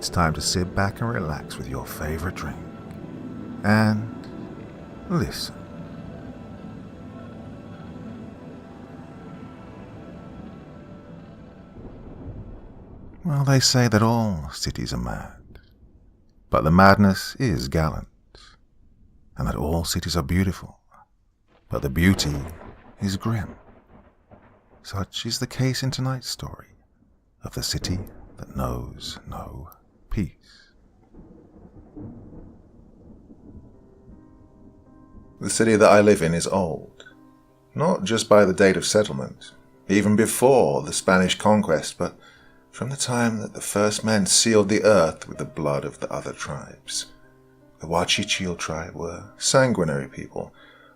it's time to sit back and relax with your favorite drink and listen. Well, they say that all cities are mad, but the madness is gallant, and that all cities are beautiful, but the beauty is grim. Such is the case in tonight's story of the city that knows no peace. The city that I live in is old, not just by the date of settlement, even before the Spanish conquest, but from the time that the first men sealed the earth with the blood of the other tribes. The Huachichil tribe were sanguinary people,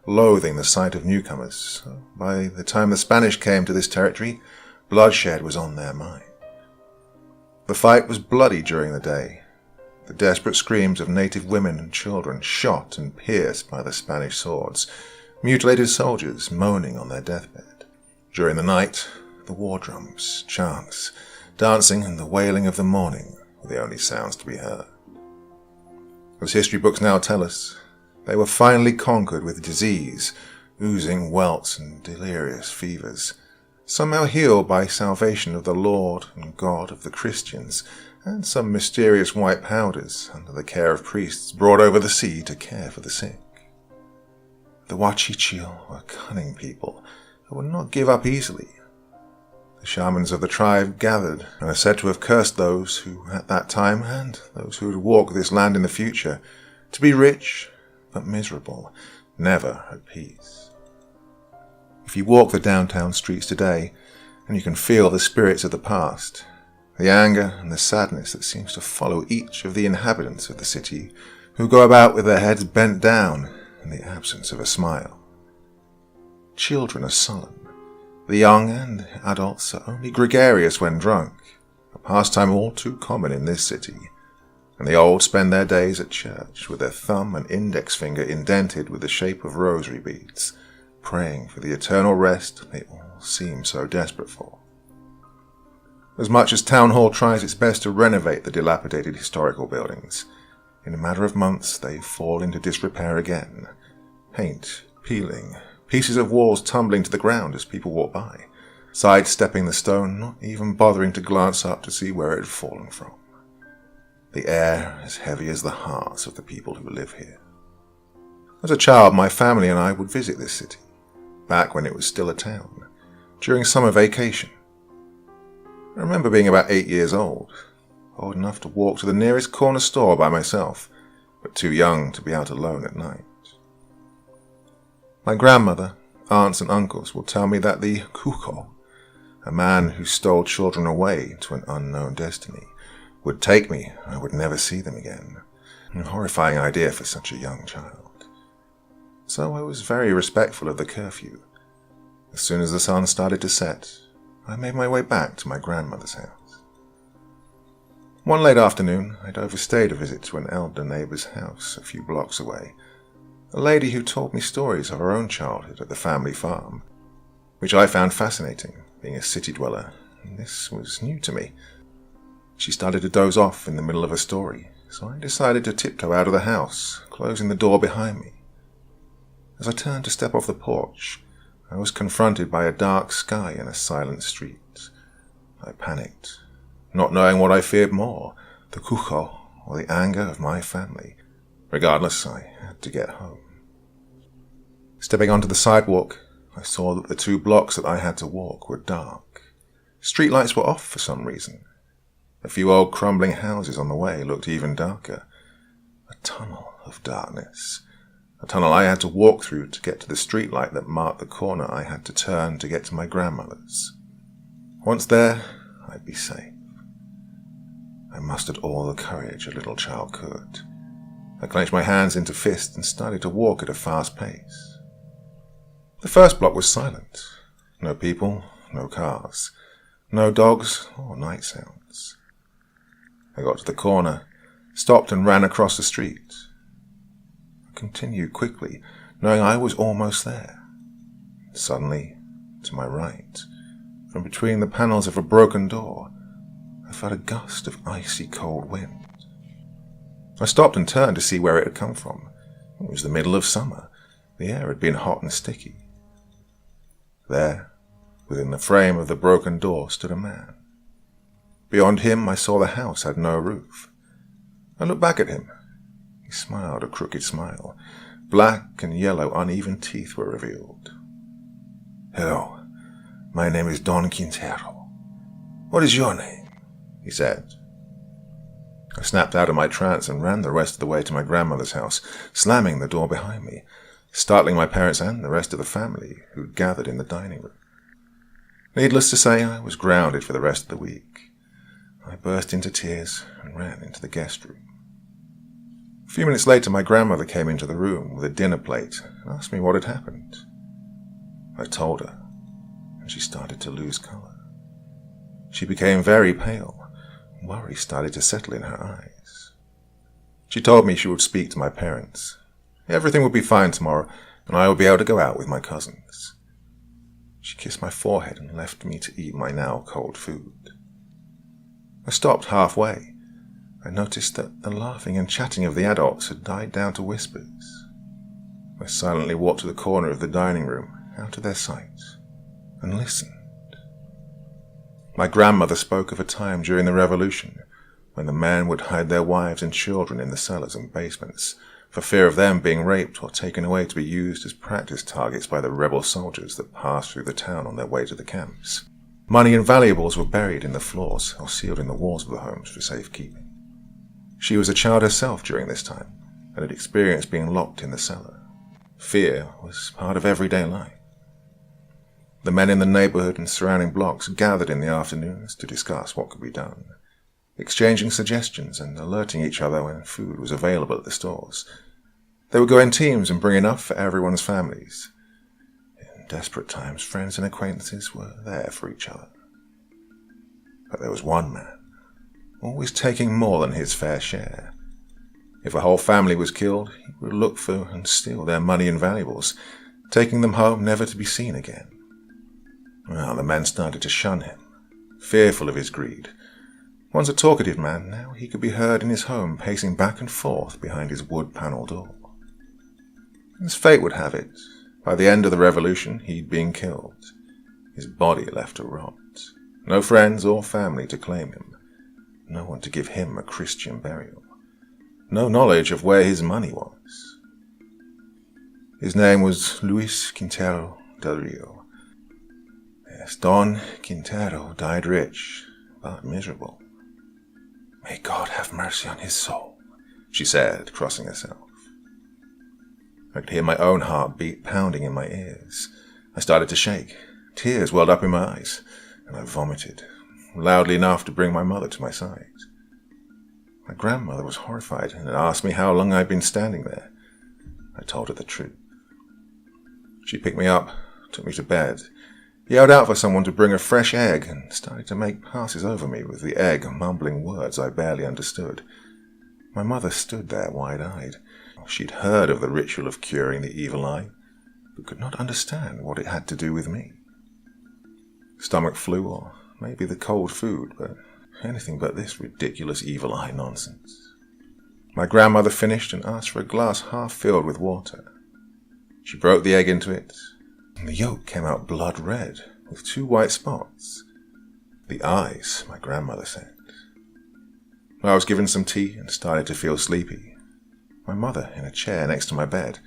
loathing the sight of newcomers, so by the time the Spanish came to this territory, bloodshed was on their mind. The fight was bloody during the day, the desperate screams of native women and children shot and pierced by the Spanish swords, mutilated soldiers moaning on their deathbed. During the night, the war drums, chants, dancing and the wailing of the morning were the only sounds to be heard. As history books now tell us, they were finally conquered with disease, oozing welts and delirious fevers, somehow healed by salvation of the Lord and God of the Christians, and some mysterious white powders under the care of priests brought over the sea to care for the sick. The Huachichil were cunning people who would not give up easily. The shamans of the tribe gathered and are said to have cursed those who at that time, and those who would walk this land in the future, to be rich but miserable, never at peace. If you walk the downtown streets today, and you can feel the spirits of the past, the anger and the sadness that seems to follow each of the inhabitants of the city, who go about with their heads bent down in the absence of a smile. Children are sullen. The young and adults are only gregarious when drunk, a pastime all too common in this city, and the old spend their days at church with their thumb and index finger indented with the shape of rosary beads, praying for the eternal rest they all seem so desperate for. As much as Town Hall tries its best to renovate the dilapidated historical buildings, in a matter of months they fall into disrepair again, paint peeling, pieces of walls tumbling to the ground as people walk by, sidestepping the stone, not even bothering to glance up to see where it had fallen from. The air is heavy as the hearts of the people who live here. As a child, my family and I would visit this city, back when it was still a town, during summer vacation. I remember being about 8 years old enough to walk to the nearest corner store by myself, but too young to be out alone at night. My grandmother, aunts and uncles will tell me that the Cuco, a man who stole children away to an unknown destiny, would take me and I would never see them again. A horrifying idea for such a young child. So I was very respectful of the curfew. As soon as the sun started to set, I made my way back to my grandmother's house. One late afternoon, I'd overstayed a visit to an elder neighbour's house a few blocks away, a lady who told me stories of her own childhood at the family farm, which I found fascinating, being a city dweller, and this was new to me. She started to doze off in the middle of a story, so I decided to tiptoe out of the house, closing the door behind me. As I turned to step off the porch, I was confronted by a dark sky and a silent street. I panicked, not knowing what I feared more, the Cujo or the anger of my family. Regardless, I had to get home. Stepping onto the sidewalk, I saw that the 2 blocks that I had to walk were dark. Streetlights were off for some reason. A few old crumbling houses on the way looked even darker. A tunnel of darkness. A tunnel I had to walk through to get to the streetlight that marked the corner I had to turn to get to my grandmother's. Once there, I'd be safe. I mustered all the courage a little child could. I clenched my hands into fists and started to walk at a fast pace. The first block was silent. No people, no cars, no dogs or night sounds. I got to the corner, stopped and ran across the street. I continued quickly, knowing I was almost there. Suddenly, to my right, from between the panels of a broken door, I felt a gust of icy cold wind. I stopped and turned to see where it had come from. It was the middle of summer. The air had been hot and sticky. There, within the frame of the broken door, stood a man. Beyond him, I saw the house had no roof. I looked back at him. He smiled a crooked smile. Black and yellow uneven teeth were revealed. "Hello, my name is Don Quintero. What is your name?" he said. I snapped out of my trance and ran the rest of the way to my grandmother's house, slamming the door behind me, startling my parents and the rest of the family who'd gathered in the dining room. Needless to say, I was grounded for the rest of the week. I burst into tears and ran into the guest room. A few minutes later, my grandmother came into the room with a dinner plate and asked me what had happened. I told her, and she started to lose colour. She became very pale. Worry started to settle in her eyes. She told me she would speak to my parents. Everything would be fine tomorrow, and I would be able to go out with my cousins. She kissed my forehead and left me to eat my now cold food. I stopped halfway. I noticed that the laughing and chatting of the adults had died down to whispers. I silently walked to the corner of the dining room, out of their sight, and listened. My grandmother spoke of a time during the Revolution when the men would hide their wives and children in the cellars and basements for fear of them being raped or taken away to be used as practice targets by the rebel soldiers that passed through the town on their way to the camps. Money and valuables were buried in the floors or sealed in the walls of the homes for safekeeping. She was a child herself during this time and had experienced being locked in the cellar. Fear was part of everyday life. The men in the neighborhood and surrounding blocks gathered in the afternoons to discuss what could be done, exchanging suggestions and alerting each other when food was available at the stores. They would go in teams and bring enough for everyone's families. In desperate times, friends and acquaintances were there for each other. But there was one man, always taking more than his fair share. If a whole family was killed, he would look for and steal their money and valuables, taking them home never to be seen again. Well, the men started to shun him, fearful of his greed. Once a talkative man, now he could be heard in his home pacing back and forth behind his wood-panelled door. As fate would have it, by the end of the Revolution he'd been killed, his body left to rot. No friends or family to claim him, no one to give him a Christian burial, no knowledge of where his money was. His name was Luis Quintero del Rio. Yes, Don Quintero died rich, but miserable. "May God have mercy on his soul," she said, crossing herself. I could hear my own heart beat pounding in my ears. I started to shake. Tears welled up in my eyes, and I vomited, loudly enough to bring my mother to my side. My grandmother was horrified and had asked me how long I'd been standing there. I told her the truth. She picked me up, took me to bed, yelled out for someone to bring a fresh egg, and started to make passes over me with the egg, mumbling words I barely understood. My mother stood there wide-eyed. She'd heard of the ritual of curing the evil eye, but could not understand what it had to do with me. Stomach flu, or maybe the cold food, but anything but this ridiculous evil eye nonsense. My grandmother finished and asked for a glass half filled with water. She broke the egg into it. The yolk came out blood red, with 2 white spots. The eyes, my grandmother said. I was given some tea and started to feel sleepy. My mother in a chair next to my bed,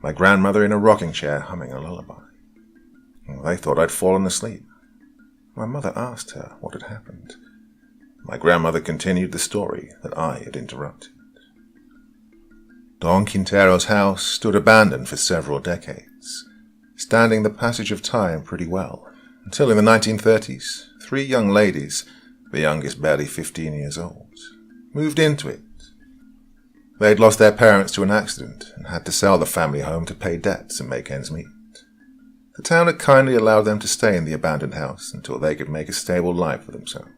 my grandmother in a rocking chair humming a lullaby. They thought I'd fallen asleep. My mother asked her what had happened. My grandmother continued the story that I had interrupted. Don Quintero's house stood abandoned for several decades, standing the passage of time pretty well, until in the 1930s, 3 young ladies, the youngest barely 15 years old, moved into it. They had lost their parents to an accident and had to sell the family home to pay debts and make ends meet. The town had kindly allowed them to stay in the abandoned house until they could make a stable life for themselves.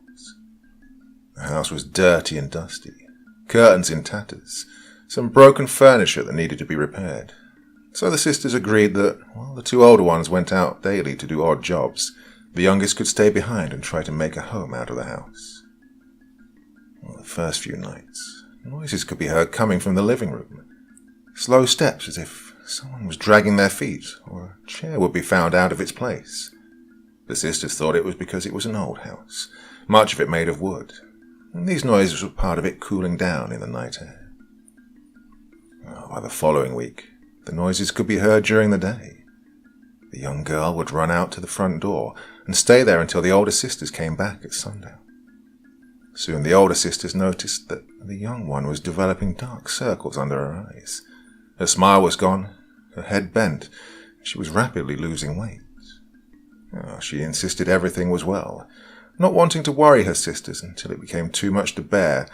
The house was dirty and dusty, curtains in tatters, some broken furniture that needed to be repaired. So the sisters agreed that, while the 2 older ones went out daily to do odd jobs, the youngest could stay behind and try to make a home out of the house. first few nights, noises could be heard coming from the living room. Slow steps as if someone was dragging their feet, or a chair would be found out of its place. The sisters thought it was because it was an old house, much of it made of wood, and these noises were part of it cooling down in the night air. By the following week, the noises could be heard during the day. The young girl would run out to the front door and stay there until the older sisters came back at sundown. Soon the older sisters noticed that the young one was developing dark circles under her eyes. Her smile was gone, her head bent, and she was rapidly losing weight. She insisted everything was well, not wanting to worry her sisters until it became too much to bear.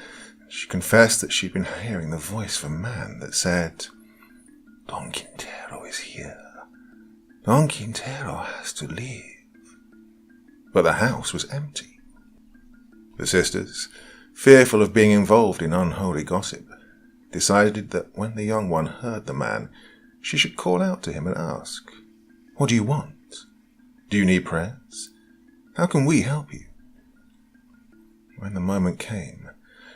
She confessed that she'd been hearing the voice of a man that said, "Don Quintero is here. Don Quintero has to leave." But the house was empty. The sisters, fearful of being involved in unholy gossip, decided that when the young one heard the man, she should call out to him and ask, "What do you want? Do you need prayers? How can we help you?" When the moment came,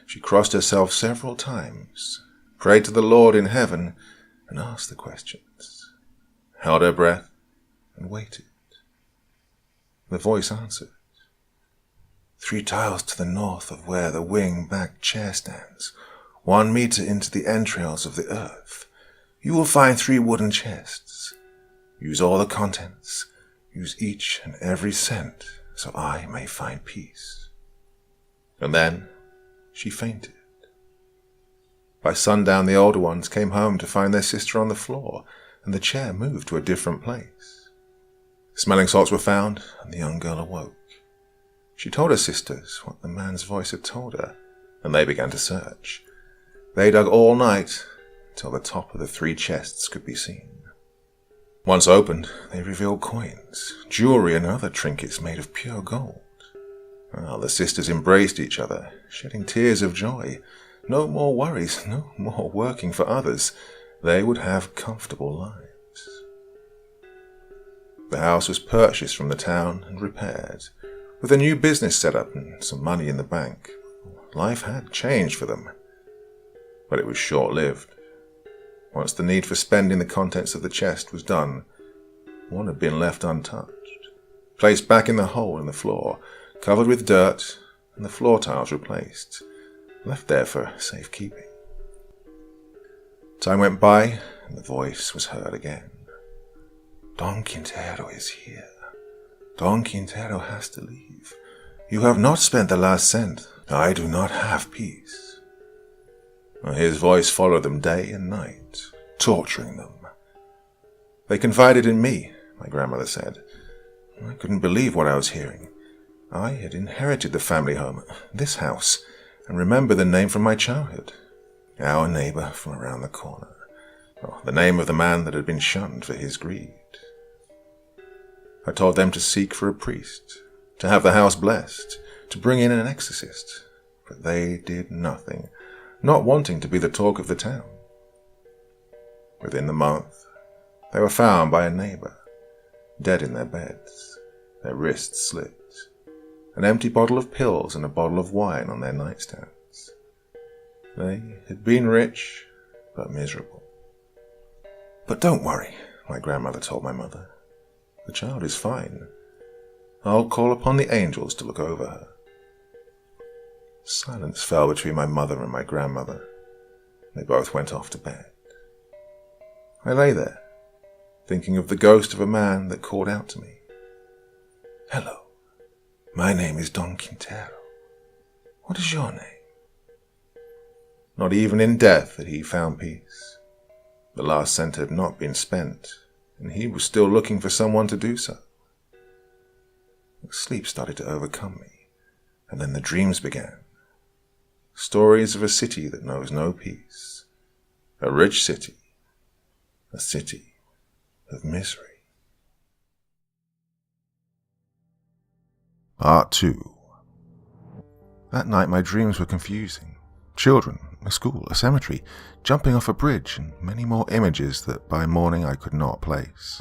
she crossed herself several times, prayed to the Lord in heaven, and asked the questions, held her breath, and waited. The voice answered, 3 tiles to the north of where the wing-backed chair stands, 1 meter into the entrails of the earth, you will find 3 wooden chests. Use all the contents, use each and every cent, so I may find peace. And then she fainted. By sundown, the older ones came home to find their sister on the floor, and the chair moved to a different place. Smelling salts were found, and the young girl awoke. She told her sisters what the man's voice had told her, and they began to search. They dug all night, till the top of the 3 chests could be seen. Once opened, they revealed coins, jewelry, and other trinkets made of pure gold. The sisters embraced each other, shedding tears of joy. No more worries, no more working for others. They would have comfortable lives. The house was purchased from the town and repaired. With a new business set up and some money in the bank, life had changed for them. But it was short-lived. Once the need for spending the contents of the chest was done, one had been left untouched, placed back in the hole in the floor, covered with dirt, and the floor tiles replaced, left there for safekeeping. Time went by, and the voice was heard again. "Don Quintero is here. Don Quintero has to leave. You have not spent the last cent. I do not have peace." His voice followed them day and night, torturing them. They confided in me, my grandmother said. I couldn't believe what I was hearing. I had inherited the family home, this house, and remember the name from my childhood. Our neighbor from around the corner. The name of the man that had been shunned for his greed. I told them to seek for a priest, to have the house blessed, to bring in an exorcist, but they did nothing, not wanting to be the talk of the town. Within the month, they were found by a neighbor, dead in their beds, their wrists slit, an empty bottle of pills and a bottle of wine on their nightstands. They had been rich, but miserable. "But don't worry," my grandmother told my mother. "The child is fine. I'll call upon the angels to look over her." Silence fell between my mother and my grandmother. They both went off to bed. I lay there, thinking of the ghost of a man that called out to me. "Hello, my name is Don Quintero. What is your name?" Not even in death had he found peace. The last cent had not been spent, and he was still looking for someone to do so. Sleep started to overcome me, and then the dreams began. Stories of a city that knows no peace. A rich city. A city of misery. Part 2. That night my dreams were confusing. Children, a school, a cemetery, jumping off a bridge, and many more images that by morning I could not place.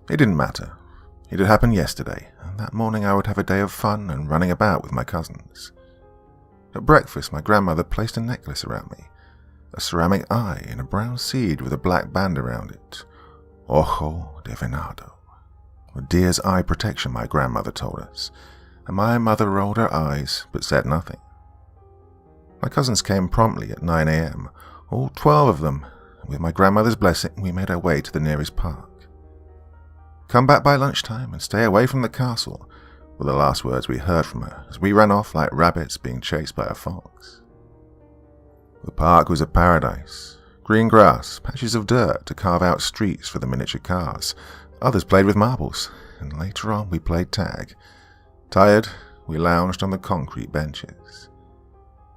It didn't matter. It had happened yesterday, and that morning I would have a day of fun and running about with my cousins. At breakfast, my grandmother placed a necklace around me, a ceramic eye in a brown seed with a black band around it. Ojo de venado. A deer's eye protection, my grandmother told us, and my mother rolled her eyes but said nothing. My cousins came promptly at 9 a.m., all 12 of them, and with my grandmother's blessing we made our way to the nearest park. "Come back by lunchtime and stay away from the castle," were the last words we heard from her as we ran off like rabbits being chased by a fox. The park was a paradise. Green grass, patches of dirt to carve out streets for the miniature cars. Others played with marbles, and later on we played tag. Tired, we lounged on the concrete benches.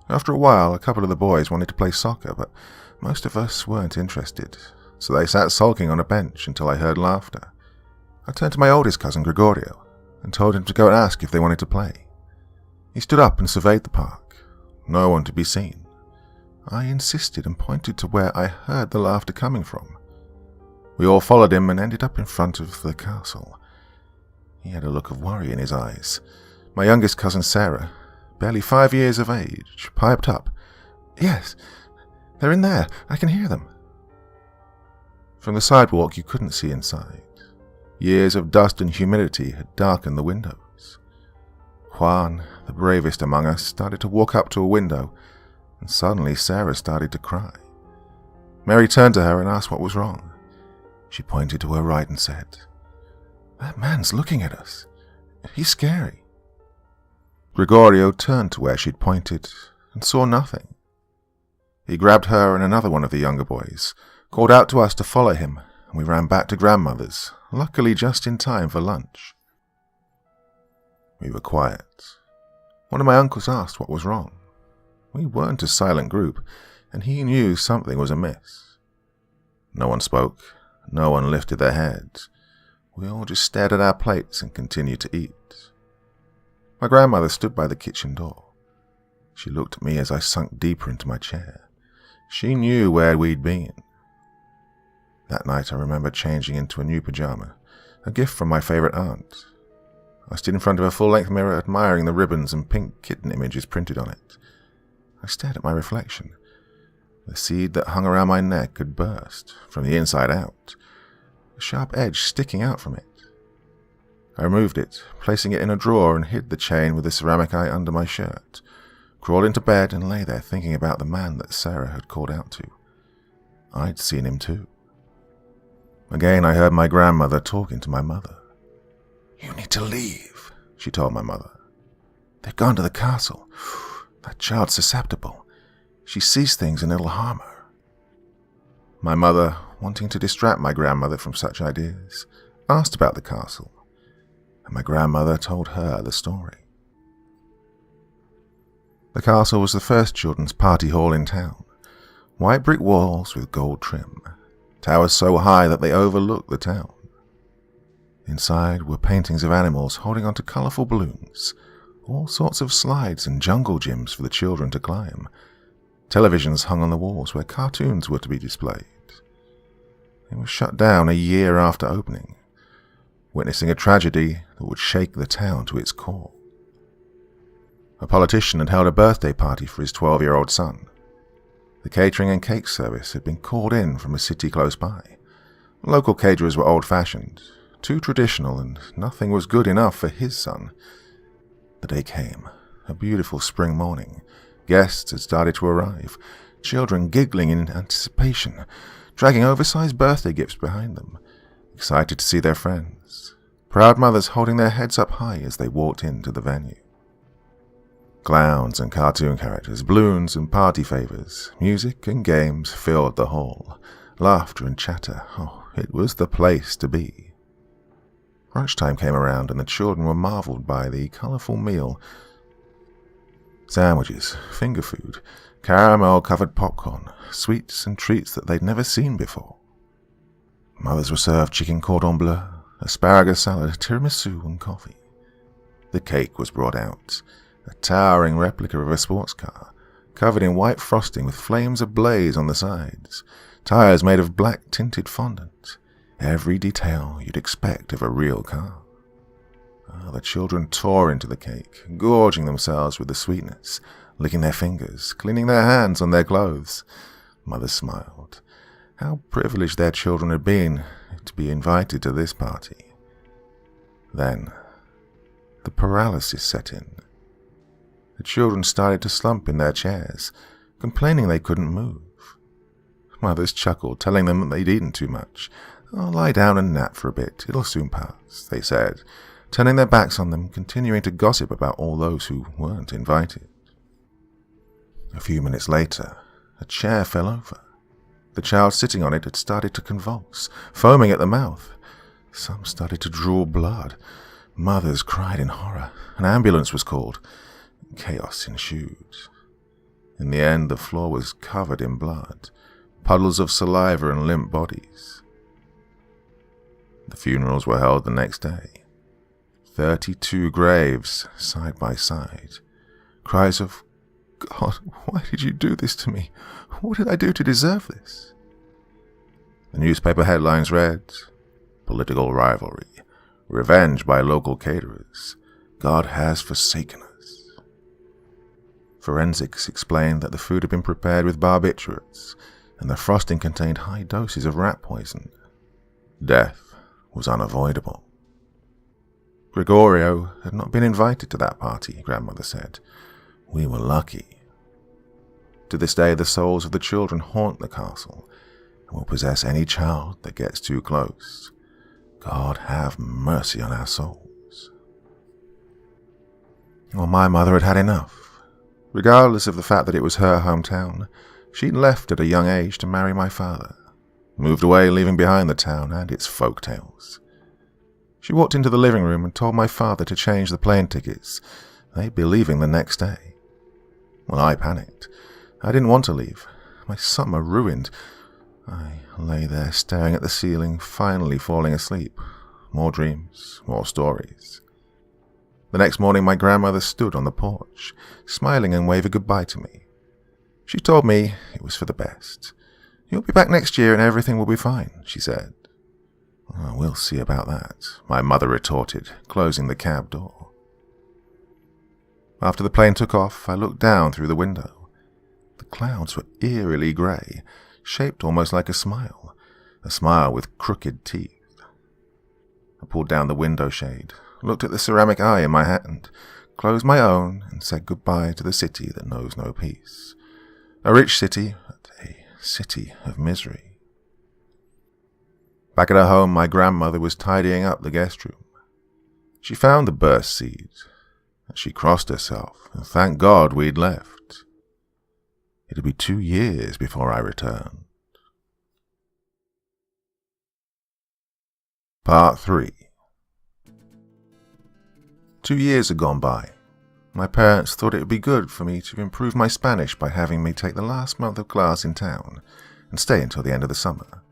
After a while, a couple of the boys wanted to play soccer, but most of us weren't interested, so they sat sulking on a bench until I heard laughter. I turned to my oldest cousin, Gregorio, and told him to go and ask if they wanted to play. He stood up and surveyed the park. No one to be seen. I insisted and pointed to where I heard the laughter coming from. We all followed him and ended up in front of the castle. He had a look of worry in his eyes. My youngest cousin, Sarah, barely 5 years of age, piped up, "Yes, they're in there. I can hear them." From the sidewalk you couldn't see inside. Years of dust and humidity had darkened the windows. Juan, the bravest among us, started to walk up to a window, and suddenly Sarah started to cry. Mary turned to her and asked what was wrong. She pointed to her right and said, "That man's looking at us. He's scary." Gregorio turned to where she'd pointed and saw nothing. He grabbed her and another one of the younger boys, called out to us to follow him, and we ran back to grandmother's, luckily just in time for lunch. We were quiet. One of my uncles asked what was wrong. We weren't a silent group, and he knew something was amiss. No one spoke. No one lifted their heads. We all just stared at our plates and continued to eat. My grandmother stood by the kitchen door. She looked at me as I sunk deeper into my chair. She knew where we'd been. That night I remember changing into a new pajama, a gift from my favorite aunt. I stood in front of a full-length mirror admiring the ribbons and pink kitten images printed on it. I stared at my reflection. The seed that hung around my neck had burst, from the inside out, a sharp edge sticking out from it. I removed it, placing it in a drawer, and hid the chain with the ceramic eye under my shirt, crawled into bed and lay there thinking about the man that Sarah had called out to. I'd seen him too. Again I heard my grandmother talking to my mother. "You need to leave," she told my mother. "They've gone to the castle. That child's susceptible. She sees things and it'll harm her." My mother, wanting to distract my grandmother from such ideas, asked about the castle, and my grandmother told her the story. The castle was the first children's party hall in town. White brick walls with gold trim, towers so high that they overlooked the town. Inside were paintings of animals holding onto colourful balloons, all sorts of slides and jungle gyms for the children to climb. Televisions hung on the walls where cartoons were to be displayed. It was shut down a year after opening, witnessing a tragedy that would shake the town to its core. A politician had held a birthday party for his 12-year-old son. The catering and cake service had been called in from a city close by. Local caterers were old-fashioned, too traditional, and nothing was good enough for his son. The day came, a beautiful spring morning. Guests had started to arrive, children giggling in anticipation, dragging oversized birthday gifts behind them, excited to see their friends. Proud mothers holding their heads up high as they walked into the venue. Clowns and cartoon characters, balloons and party favors, music and games filled the hall. Laughter and chatter. Oh, it was the place to be. Lunchtime came around and the children were marveled by the colorful meal. Sandwiches, finger food, caramel-covered popcorn, sweets and treats that they'd never seen before. Mothers were served chicken cordon bleu, asparagus salad, tiramisu and coffee. The cake was brought out, a towering replica of a sports car, covered in white frosting with flames ablaze on the sides, tires made of black tinted fondant, every detail you'd expect of a real car. The children tore into the cake, gorging themselves with the sweetness, licking their fingers, cleaning their hands on their clothes. Mothers smiled. How privileged their children had been to be invited to this party. Then, the paralysis set in. The children started to slump in their chairs, complaining they couldn't move. Mothers chuckled, telling them that they'd eaten too much. "Oh, lie down and nap for a bit. It'll soon pass," they said, turning their backs on them, continuing to gossip about all those who weren't invited. A few minutes later, a chair fell over. The child sitting on it had started to convulse, foaming at the mouth. Some started to draw blood. Mothers cried in horror. An ambulance was called. Chaos ensued. In the end, the floor was covered in blood, puddles of saliva and limp bodies. The funerals were held the next day. 32 graves, side by side. Cries of, "God, why did you do this to me? What did I do to deserve this?" The newspaper headlines read, "Political rivalry, revenge by local caterers, God has forsaken us." Forensics explained that the food had been prepared with barbiturates, and the frosting contained high doses of rat poison. Death was unavoidable. Gregorio had not been invited to that party, Grandmother said. We were lucky. To this day, the souls of the children haunt the castle and will possess any child that gets too close. God have mercy on our souls. Well, my mother had had enough. Regardless of the fact that it was her hometown, she'd left at a young age to marry my father, moved away leaving behind the town and its folk tales. She walked into the living room and told my father to change the plane tickets. They'd be leaving the next day. Well, I panicked. I didn't want to leave. My summer ruined. I lay there staring at the ceiling, finally falling asleep. More dreams, more stories. The next morning my grandmother stood on the porch, smiling and waving goodbye to me. She told me it was for the best. "You'll be back next year and everything will be fine," she said. "Oh, we'll see about that," my mother retorted, closing the cab door. After the plane took off, I looked down through the window. The clouds were eerily grey, shaped almost like a smile with crooked teeth. I pulled down the window shade, looked at the ceramic eye in my hand, closed my own, and said goodbye to the city that knows no peace. A rich city, but a city of misery. Back at her home, my grandmother was tidying up the guest room. She found the burst seed, and she crossed herself, and thanked God we'd left. It'd be 2 years before I returned. Part 3. 2 years had gone by. My parents thought it would be good for me to improve my Spanish by having me take the last month of class in town and stay until the end of the summer.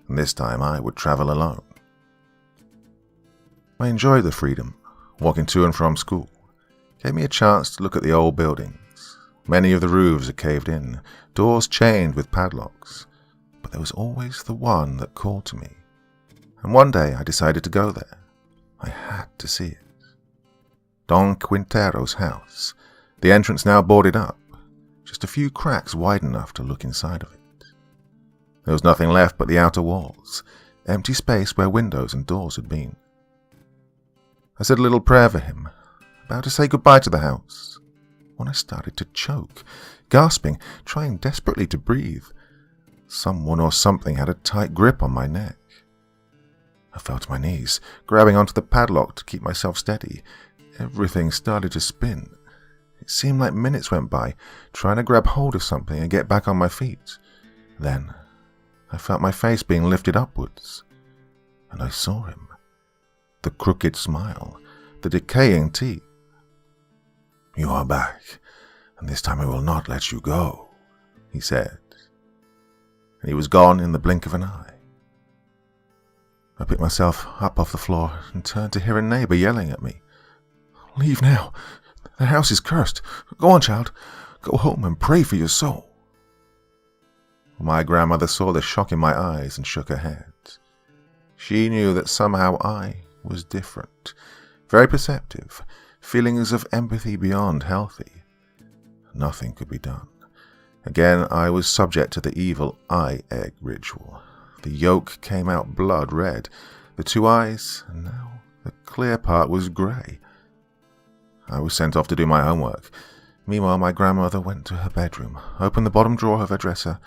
And this time I would travel alone. I enjoyed the freedom. Walking to and from school gave me a chance to look at the old buildings. Many of the roofs are caved in, doors chained with padlocks, but there was always the one that called to me. And one day I decided to go there. I had to see it. Don Quintero's house, the entrance now boarded up, just a few cracks wide enough to look inside of it. There was nothing left but the outer walls, empty space where windows and doors had been. I said a little prayer for him, about to say goodbye to the house, when I started to choke, gasping, trying desperately to breathe. Someone or something had a tight grip on my neck. I fell to my knees, grabbing onto the padlock to keep myself steady. Everything started to spin. It seemed like minutes went by, trying to grab hold of something and get back on my feet. Then I felt my face being lifted upwards, and I saw him. The crooked smile, the decaying teeth. "You are back, and this time I will not let you go," he said. And he was gone in the blink of an eye. I picked myself up off the floor and turned to hear a neighbor yelling at me. "Leave now. The house is cursed. Go on, child. Go home and pray for your soul." My grandmother saw the shock in my eyes and shook her head. She knew that somehow I was different, very perceptive, feelings of empathy beyond healthy. nothing could be done. Again, I was subject to the evil eye egg ritual. The yolk came out blood red, the two eyes, and now the clear part was grey. I was sent off to do my homework. Meanwhile, my grandmother went to her bedroom, opened the bottom drawer of her dresser,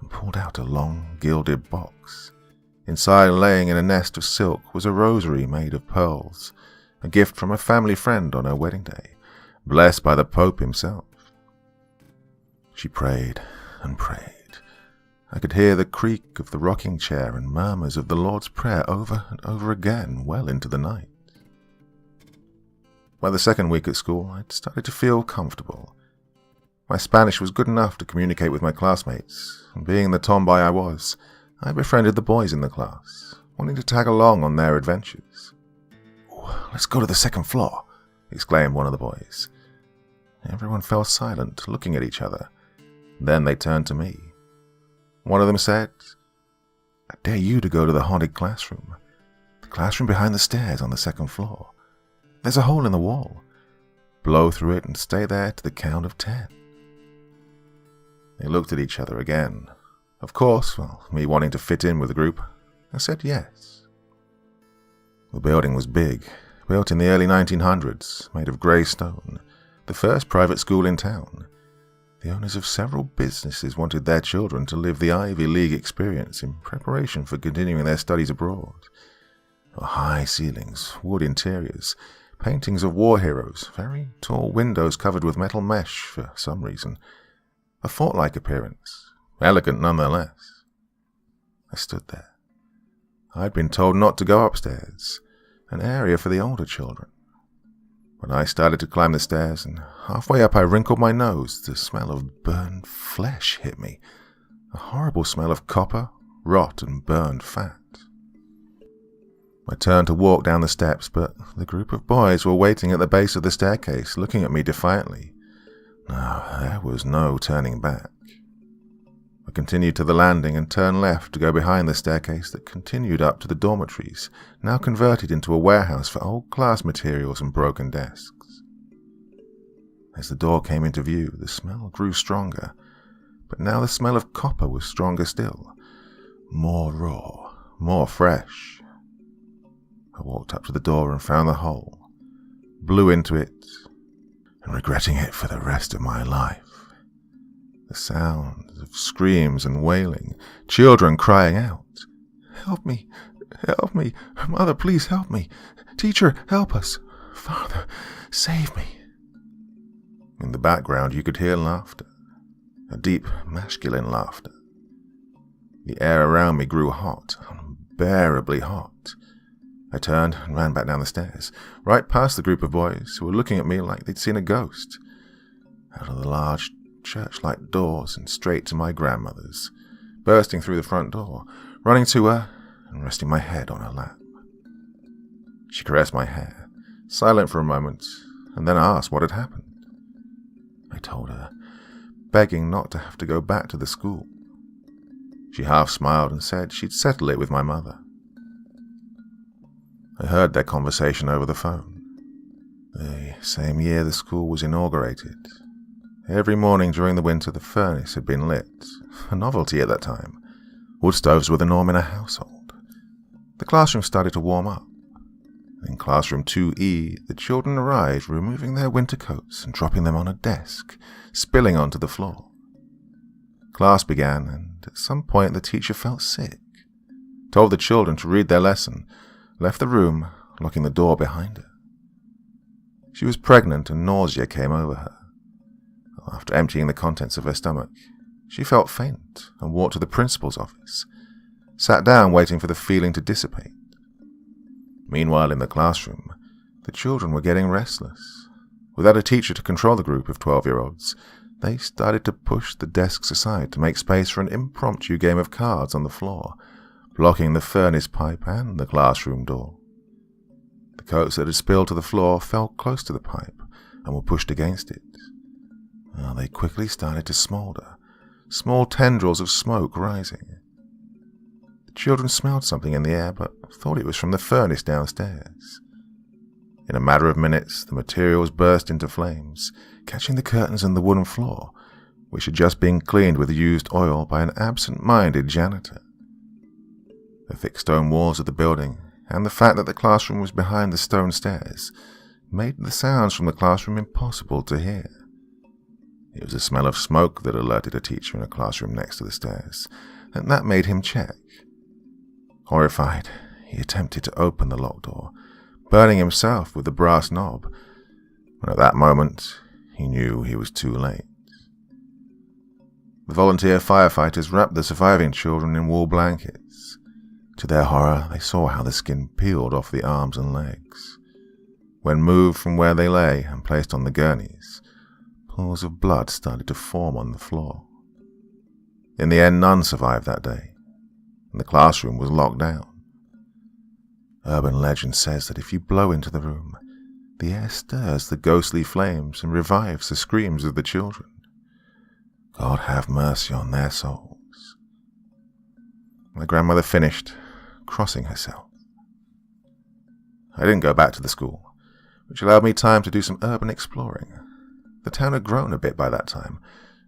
and pulled out a long, gilded box. Inside, laying in a nest of silk, was a rosary made of pearls, a gift from a family friend on her wedding day, blessed by the Pope himself. She prayed and prayed. I could hear the creak of the rocking chair and murmurs of the Lord's Prayer over and over again, well into the night. By the second week at school, I'd started to feel comfortable. My Spanish was good enough to communicate with my classmates, and being the tomboy I was, I befriended the boys in the class, wanting to tag along on their adventures. "Let's go to the second floor," exclaimed one of the boys. Everyone fell silent, looking at each other. Then they turned to me. One of them said, "I dare you to go to the haunted classroom. The classroom behind the stairs on the second floor. There's a hole in the wall. Blow through it and stay there to the count of 10. They looked at each other again. Of course, me wanting to fit in with the group, I said yes. The building was big, built in the early 1900s, made of grey stone, the first private school in town. The owners of several businesses wanted their children to live the Ivy League experience in preparation for continuing their studies abroad. High ceilings, wood interiors, paintings of war heroes, very tall windows covered with metal mesh for some reason. A fort-like appearance, elegant nonetheless. I stood there. I'd been told not to go upstairs, an area for the older children. When I started to climb the stairs, and halfway up I wrinkled my nose, the smell of burned flesh hit me, a horrible smell of copper, rot, and burned fat. I turned to walk down the steps, but the group of boys were waiting at the base of the staircase, looking at me defiantly. No, there was no turning back. I continued to the landing and turned left to go behind the staircase that continued up to the dormitories, now converted into a warehouse for old class materials and broken desks. As the door came into view, the smell grew stronger, but now the smell of copper was stronger still, more raw, more fresh. I walked up to the door and found the hole, blew into it, and regretting it for the rest of my life. The sounds of screams and wailing, children crying out, "Help me! Help me! Mother, please help me! Teacher, help us! Father, save me!" In the background you could hear laughter, a deep masculine laughter. The air around me grew hot, unbearably hot. I turned and ran back down the stairs, right past the group of boys who were looking at me like they'd seen a ghost. Out of the large church-like doors and straight to my grandmother's, bursting through the front door, running to her and resting my head on her lap. She caressed my hair, silent for a moment, and then asked what had happened. I told her, begging not to have to go back to the school. She half smiled and said she'd settle it with my mother. I heard their conversation over the phone. The same year the school was inaugurated. Every morning during the winter the furnace had been lit, a novelty at that time. Wood stoves were the norm in a household. The classroom started to warm up. In classroom 2E, the children arrived, removing their winter coats and dropping them on a desk, spilling onto the floor. Class began, and at some point the teacher felt sick, told the children to read their lesson, left the room, locking the door behind her. She was pregnant and nausea came over her. After emptying the contents of her stomach, she felt faint and walked to the principal's office, sat down waiting for the feeling to dissipate. Meanwhile, in the classroom, the children were getting restless. Without a teacher to control the group of 12-year-olds, they started to push the desks aside to make space for an impromptu game of cards on the floor, blocking the furnace pipe and the classroom door. The coats that had spilled to the floor fell close to the pipe and were pushed against it. They quickly started to smoulder, small tendrils of smoke rising. The children smelled something in the air, but thought it was from the furnace downstairs. In a matter of minutes, the materials burst into flames, catching the curtains and the wooden floor, which had just been cleaned with used oil by an absent-minded janitor. The thick stone walls of the building, and the fact that the classroom was behind the stone stairs, made the sounds from the classroom impossible to hear. It was the smell of smoke that alerted a teacher in a classroom next to the stairs, and that made him check. Horrified, he attempted to open the locked door, burning himself with the brass knob, but at that moment he knew he was too late. The volunteer firefighters wrapped the surviving children in wool blankets. To their horror, they saw how the skin peeled off the arms and legs. When moved from where they lay and placed on the gurneys, pools of blood started to form on the floor. In the end, none survived that day, and the classroom was locked down. Urban legend says that if you blow into the room, the air stirs the ghostly flames and revives the screams of the children. God have mercy on their souls. My grandmother finished, crossing herself. I didn't go back to the school, which allowed me time to do some urban exploring. The town had grown a bit by that time,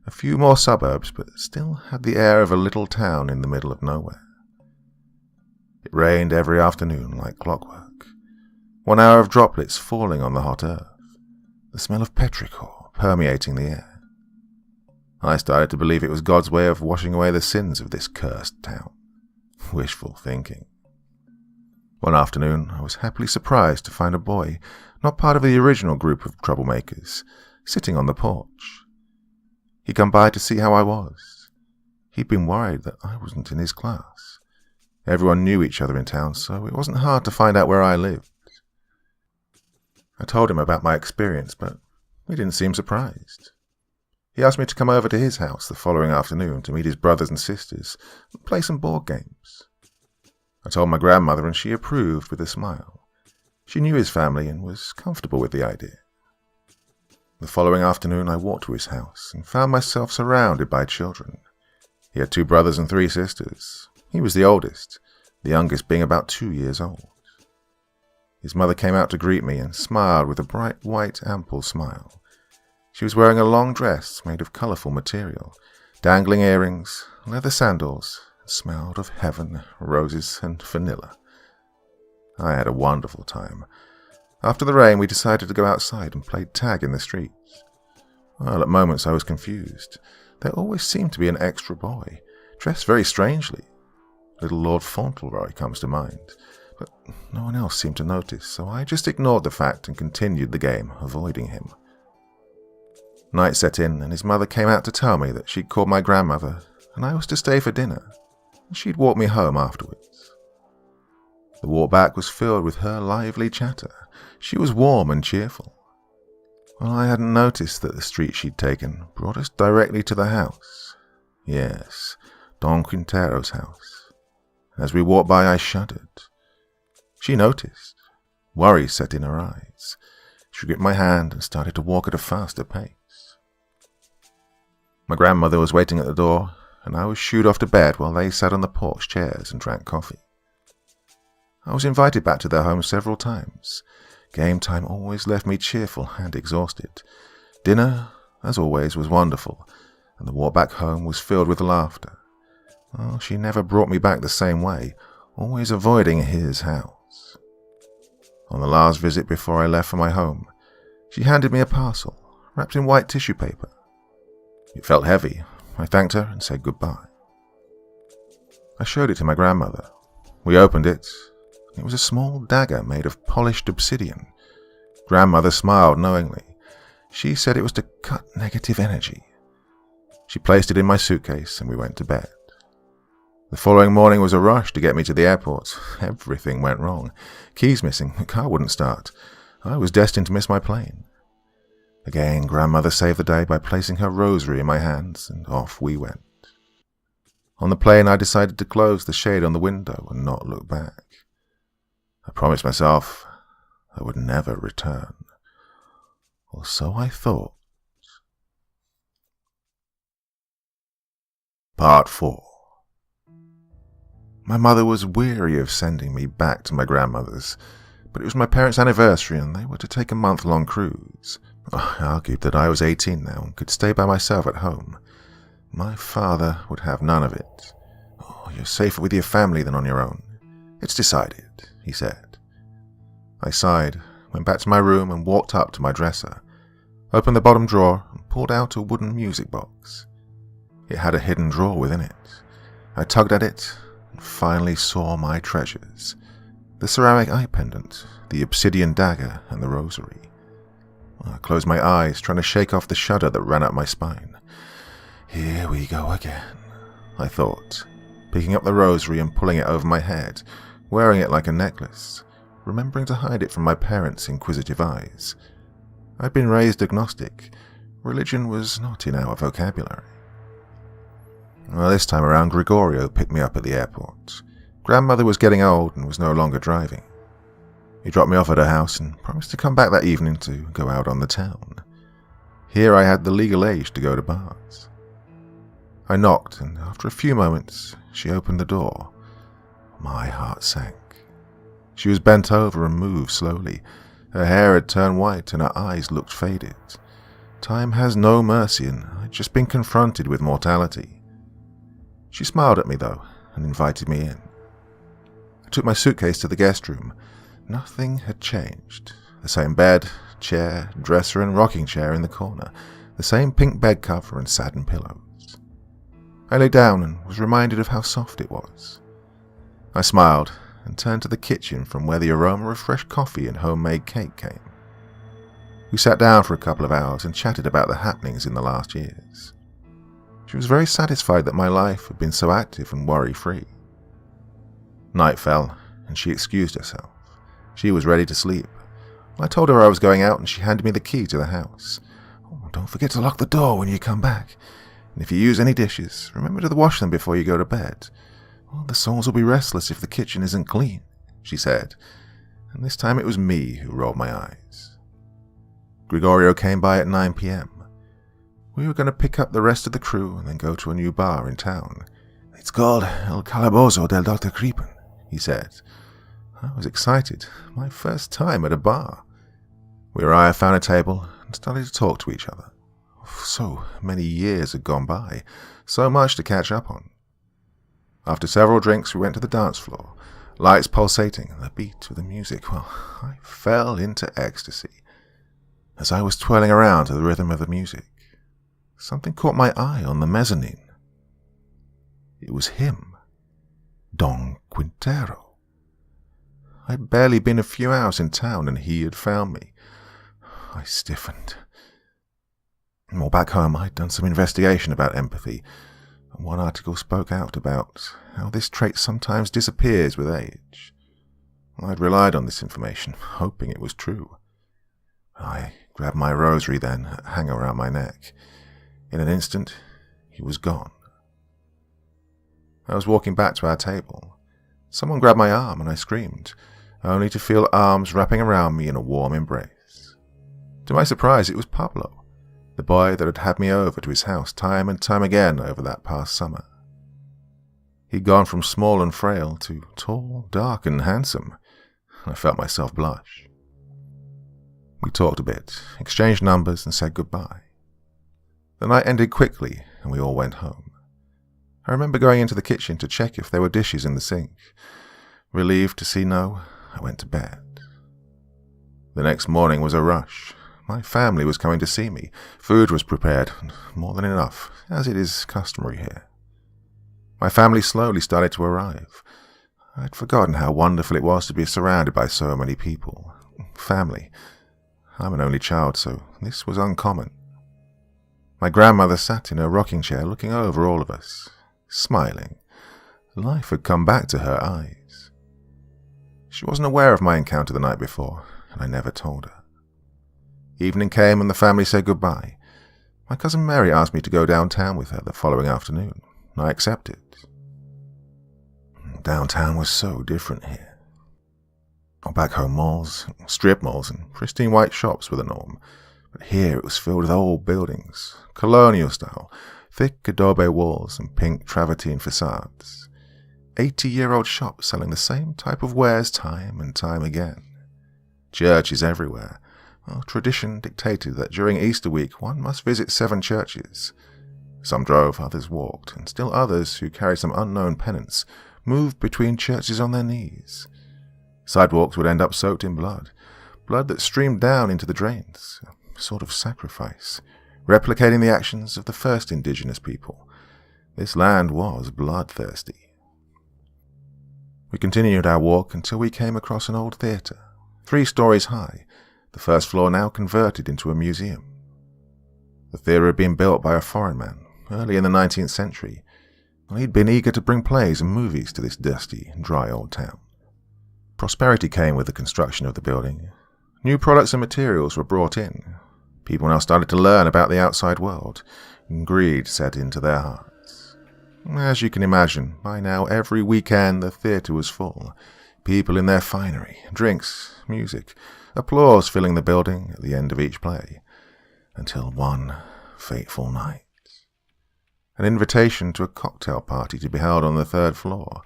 a few more suburbs, but still had the air of a little town in the middle of nowhere. It rained every afternoon like clockwork, 1 hour of droplets falling on the hot earth, the smell of petrichor permeating the air. I started to believe it was God's way of washing away the sins of this cursed town. Wishful thinking. One afternoon, I was happily surprised to find a boy, not part of the original group of troublemakers, sitting on the porch. He'd come by to see how I was. He'd been worried that I wasn't in his class. Everyone knew each other in town, so it wasn't hard to find out where I lived. I told him about my experience, but he didn't seem surprised. He asked me to come over to his house the following afternoon to meet his brothers and sisters and play some board games. I told my grandmother, and she approved with a smile. She knew his family and was comfortable with the idea. The following afternoon I walked to his house and found myself surrounded by children. He had 2 brothers and 3 sisters. He was the oldest, the youngest being about 2 years old. His mother came out to greet me and smiled with a bright white ample smile. She was wearing a long dress made of colourful material, dangling earrings, leather sandals, and smelled of heaven, roses, and vanilla. I had a wonderful time. After the rain, we decided to go outside and play tag in the streets. Well, at moments I was confused. There always seemed to be an extra boy, dressed very strangely. Little Lord Fauntleroy comes to mind, but no one else seemed to notice, so I just ignored the fact and continued the game, avoiding him. Night set in, and his mother came out to tell me that she'd called my grandmother, and I was to stay for dinner, and she'd walk me home afterwards. The walk back was filled with her lively chatter. She was warm and cheerful. Well, I hadn't noticed that the street she'd taken brought us directly to the house. Yes, Don Quintero's house. As we walked by, I shuddered. She noticed. Worry set in her eyes. She gripped my hand and started to walk at a faster pace. My grandmother was waiting at the door, and I was shooed off to bed while they sat on the porch chairs and drank coffee. I was invited back to their home several times. Game time always left me cheerful and exhausted. Dinner, as always, was wonderful, and the walk back home was filled with laughter. Oh, she never brought me back the same way, always avoiding his house. On the last visit before I left for my home, she handed me a parcel, wrapped in white tissue paper. It felt heavy. I thanked her and said goodbye. I showed it to my grandmother. We opened it. It was a small dagger made of polished obsidian. Grandmother smiled knowingly. She said it was to cut negative energy. She placed it in my suitcase and we went to bed. The following morning was a rush to get me to the airport. Everything went wrong. Keys missing, the car wouldn't start. I was destined to miss my plane. Again, grandmother saved the day by placing her rosary in my hands, and off we went. On the plane, I decided to close the shade on the window and not look back. I promised myself I would never return. Or so I thought. Part 4. My mother was weary of sending me back to my grandmother's, but it was my parents' anniversary and they were to take a month-long cruise. I argued that I was 18 now and could stay by myself at home. My father would have none of it. "Oh, you're safer with your family than on your own. It's decided," he said. I sighed, went back to my room and walked up to my dresser, opened the bottom drawer and pulled out a wooden music box. It had a hidden drawer within it. I tugged at it and finally saw my treasures: the ceramic eye pendant, the obsidian dagger, and the rosary. I closed my eyes, trying to shake off the shudder that ran up my spine. "Here we go again," I thought, picking up the rosary and pulling it over my head, wearing it like a necklace, remembering to hide it from my parents' inquisitive eyes. I'd been raised agnostic. Religion was not in our vocabulary. Well, this time around, Gregorio picked me up at the airport. Grandmother was getting old and was no longer driving. He dropped me off at her house and promised to come back that evening to go out on the town. Here I had the legal age to go to bars. I knocked, and after a few moments, she opened the door. My heart sank. She was bent over and moved slowly. Her hair had turned white and her eyes looked faded. Time has no mercy, and I'd just been confronted with mortality. She smiled at me, though, and invited me in. I took my suitcase to the guest room. Nothing had changed. The same bed, chair, dresser, and rocking chair in the corner. The same pink bed cover and satin pillows. I lay down and was reminded of how soft it was. I smiled and turned to the kitchen from where the aroma of fresh coffee and homemade cake came. We sat down for a couple of hours and chatted about the happenings in the last years. She was very satisfied that my life had been so active and worry-free. Night fell, and she excused herself. She was ready to sleep. I told her I was going out, and she handed me the key to the house. "Oh, don't forget to lock the door when you come back. And if you use any dishes, remember to wash them before you go to bed. Well, the souls will be restless if the kitchen isn't clean," she said, and this time it was me who rolled my eyes. Gregorio came by at 9 p.m. We were going to pick up the rest of the crew and then go to a new bar in town. "It's called El Calabozo del Dr. Creepin," he said. I was excited. My first time at a bar. We arrived, found a table, and started to talk to each other. So many years had gone by, so much to catch up on. After several drinks, we went to the dance floor, lights pulsating and the beat of the music. Well, I fell into ecstasy. As I was twirling around to the rhythm of the music, something caught my eye on the mezzanine. It was him, Don Quintero. I'd barely been a few hours in town and he had found me. I stiffened. Well, back home, I'd done some investigation about empathy, and one article spoke out about how this trait sometimes disappears with age. I'd relied on this information, hoping it was true. I grabbed my rosary then, hung around my neck. In an instant, he was gone. I was walking back to our table. Someone grabbed my arm and I screamed, only to feel arms wrapping around me in a warm embrace. To my surprise, it was Pablo, the boy that had had me over to his house time and time again over that past summer. He'd gone from small and frail to tall, dark, and handsome. I felt myself blush. We talked a bit, exchanged numbers, and said goodbye. The night ended quickly, and we all went home. I remember going into the kitchen to check if there were dishes in the sink. Relieved to see no, I went to bed. The next morning was a rush. My family was coming to see me. Food was prepared, and more than enough, as it is customary here. My family slowly started to arrive. I'd forgotten how wonderful it was to be surrounded by so many people. Family. I'm an only child, so this was uncommon. My grandmother sat in her rocking chair looking over all of us, smiling. Life had come back to her eyes. She wasn't aware of my encounter the night before, and I never told her. Evening came and the family said goodbye. My cousin Mary asked me to go downtown with her the following afternoon. I accepted. Downtown was so different here. Back home, malls, strip malls, and pristine white shops were the norm. But here it was filled with old buildings, colonial style, thick adobe walls and pink travertine facades. 80-year-old shops selling the same type of wares time and time again. churches everywhere. Well, tradition dictated that during Easter week one must visit 7 churches. Some drove, others walked, and still others, who carried some unknown penance, moved between churches on their knees. Sidewalks would end up soaked in blood that streamed down into the drains, a sort of sacrifice, replicating the actions of the first indigenous people. This land was bloodthirsty. We continued our walk until we came across an old theatre, 3 stories high, the first floor now converted into a museum. The theatre had been built by a foreign man early in the 19th century, and he'd been eager to bring plays and movies to this dusty, dry old town. Prosperity came with the construction of the building. New products and materials were brought in. People now started to learn about the outside world, and greed set into their hearts. As you can imagine, by now every weekend the theatre was full. People in their finery, drinks, music, applause filling the building at the end of each play, until one fateful night. An invitation to a cocktail party to be held on the 3rd floor.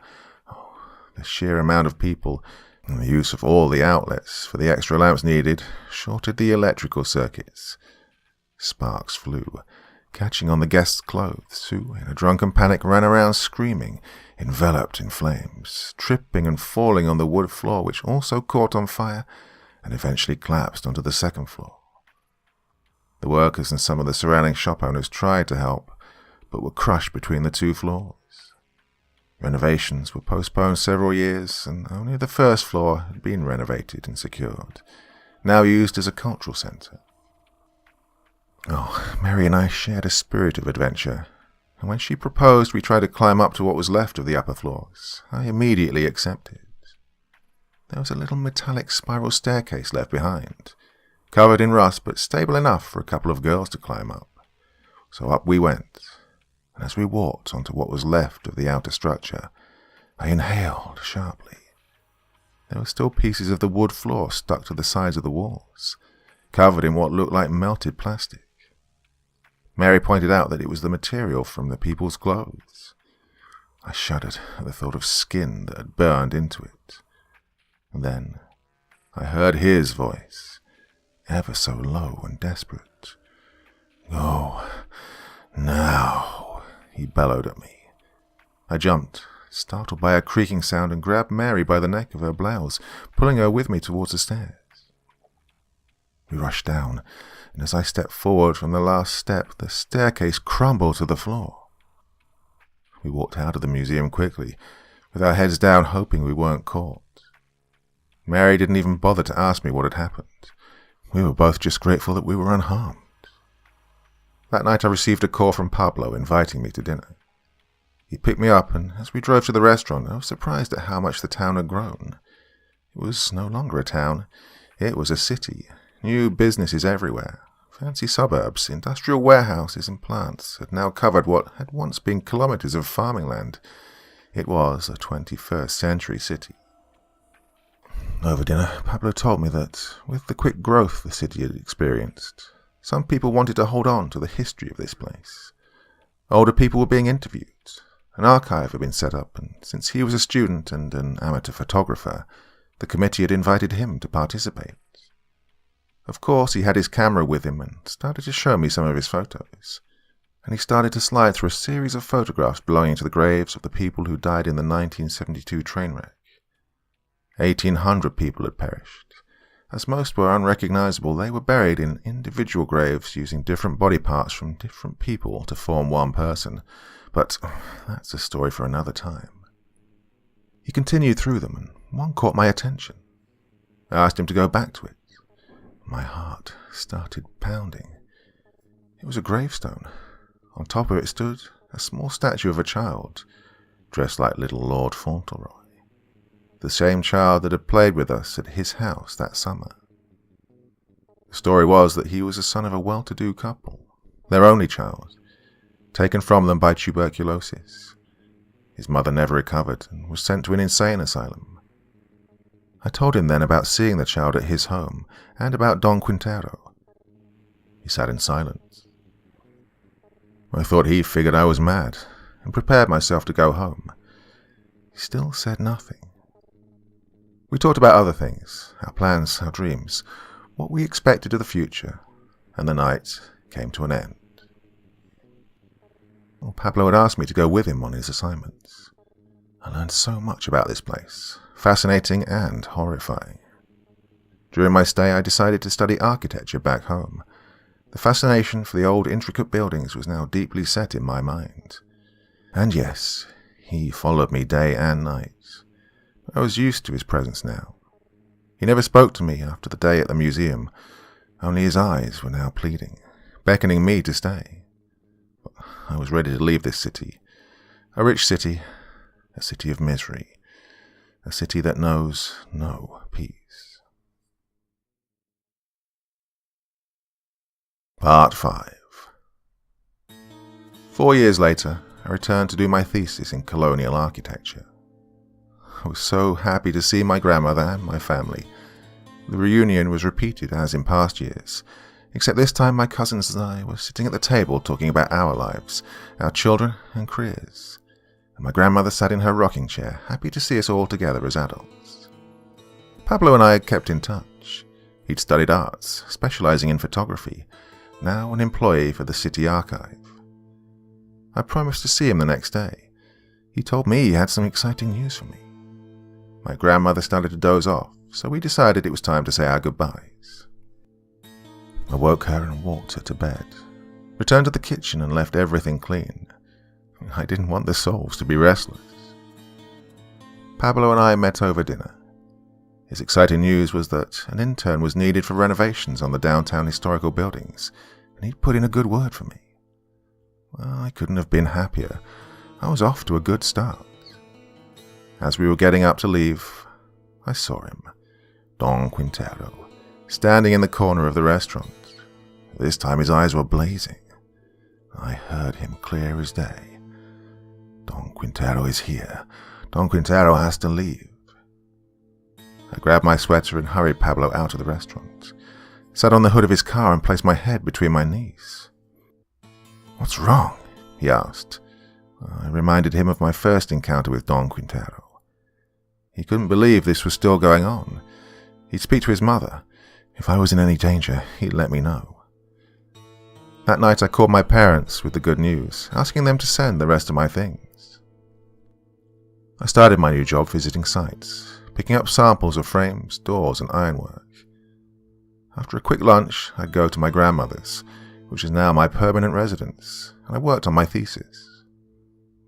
Oh, the sheer amount of people and the use of all the outlets for the extra lamps needed shorted the electrical circuits. Sparks flew, catching on the guests' clothes, who, in a drunken panic, ran around screaming, enveloped in flames, tripping and falling on the wood floor, which also caught on fire and eventually collapsed onto the 2nd floor. The workers and some of the surrounding shop owners tried to help, but were crushed between the 2 floors. Renovations were postponed several years, and only the 1st floor had been renovated and secured, now used as a cultural centre. Oh, Mary and I shared a spirit of adventure, and when she proposed we try to climb up to what was left of the upper floors, I immediately accepted. There was a little metallic spiral staircase left behind, covered in rust but stable enough for a couple of girls to climb up. So up we went, and as we walked onto what was left of the outer structure, I inhaled sharply. There were still pieces of the wood floor stuck to the sides of the walls, covered in what looked like melted plastic. Mary pointed out that it was the material from the people's clothes. I shuddered at the thought of skin that had burned into it. And then I heard his voice, ever so low and desperate. "Go, now," he bellowed at me. I jumped, startled by a creaking sound, and grabbed Mary by the neck of her blouse, pulling her with me towards the stairs. We rushed down, and as I stepped forward from the last step, the staircase crumbled to the floor. We walked out of the museum quickly, with our heads down, hoping we weren't caught. Mary didn't even bother to ask me what had happened. We were both just grateful that we were unharmed. That night I received a call from Pablo inviting me to dinner. He picked me up, and as we drove to the restaurant, I was surprised at how much the town had grown. It was no longer a town. It was a city. New businesses everywhere. Fancy suburbs, industrial warehouses and plants had now covered what had once been kilometers of farming land. It was a 21st century city. Over dinner, Pablo told me that, with the quick growth the city had experienced, some people wanted to hold on to the history of this place. Older people were being interviewed. An archive had been set up, and since he was a student and an amateur photographer, the committee had invited him to participate. Of course, he had his camera with him and started to show me some of his photos. And he started to slide through a series of photographs belonging to the graves of the people who died in the 1972 train wreck. 1,800 people had perished. As most were unrecognizable, they were buried in individual graves using different body parts from different people to form one person. But that's a story for another time. He continued through them, and one caught my attention. I asked him to go back to it. My heart started pounding. It was a gravestone. On top of it stood a small statue of a child, dressed like little Lord Fauntleroy, the same child that had played with us at his house that summer. The story was that he was the son of a well-to-do couple, their only child, taken from them by tuberculosis. His mother never recovered and was sent to an insane asylum. I told him then about seeing the child at his home and about Don Quintero. He sat in silence. I thought he figured I was mad and prepared myself to go home. He still said nothing. We talked about other things, our plans, our dreams, what we expected of the future, and the night came to an end. Well, Pablo had asked me to go with him on his assignments. I learned so much about this place, fascinating and horrifying. During my stay, I decided to study architecture back home. The fascination for the old intricate buildings was now deeply set in my mind. And yes, he followed me day and night. I was used to his presence now. He never spoke to me after the day at the museum. Only his eyes were now pleading, beckoning me to stay. But I was ready to leave this city. A rich city, a city of misery, a city that knows no peace. Part 5. 4 years later, I returned to do my thesis in colonial architecture. I was so happy to see my grandmother and my family. The reunion was repeated as in past years, except this time my cousins and I were sitting at the table talking about our lives, our children and careers, and my grandmother sat in her rocking chair, happy to see us all together as adults. Pablo and I had kept in touch. He'd studied arts, specializing in photography, now an employee for the city archive. I promised to see him the next day. He told me he had some exciting news for me. My grandmother started to doze off, so we decided it was time to say our goodbyes. I woke her and walked her to bed, returned to the kitchen and left everything clean. I didn't want the souls to be restless. Pablo and I met over dinner. His exciting news was that an intern was needed for renovations on the downtown historical buildings, and he'd put in a good word for me. Well, I couldn't have been happier. I was off to a good start. As we were getting up to leave, I saw him, Don Quintero, standing in the corner of the restaurant. This time his eyes were blazing. I heard him clear as day. Don Quintero is here. Don Quintero has to leave. I grabbed my sweater and hurried Pablo out of the restaurant, sat on the hood of his car and placed my head between my knees. "What's wrong?" he asked. I reminded him of my first encounter with Don Quintero. He couldn't believe this was still going on. He'd speak to his mother. If I was in any danger, he'd let me know. That night I called my parents with the good news, asking them to send the rest of my things. I started my new job visiting sites, picking up samples of frames, doors, and ironwork. After a quick lunch, I'd go to my grandmother's, which is now my permanent residence, and I worked on my thesis.